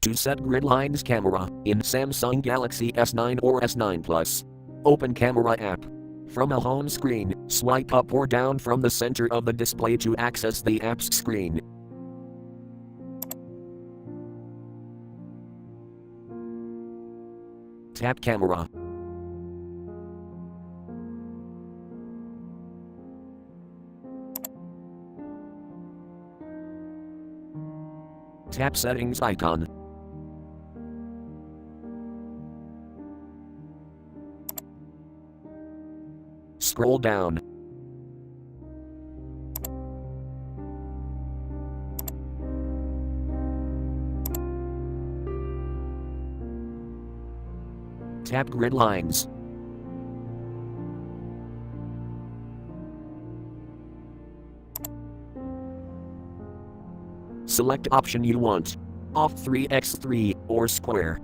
To set grid lines camera in Samsung Galaxy S9 or S9 Plus. Open Camera app. From a home screen, swipe up or down from the center of the display to access the app's screen. Tap Camera. Tap Settings icon. Scroll down. Tap Grid Lines. Select option you want. Off 3x3 or square.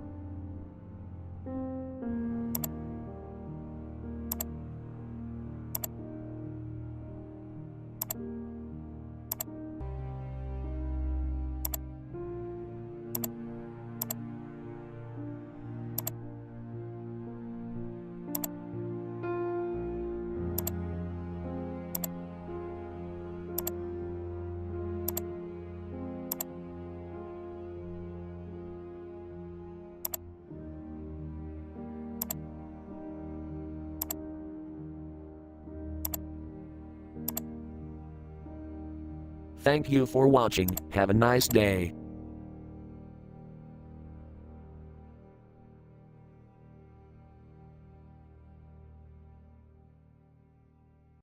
Thank you for watching. Have a nice day.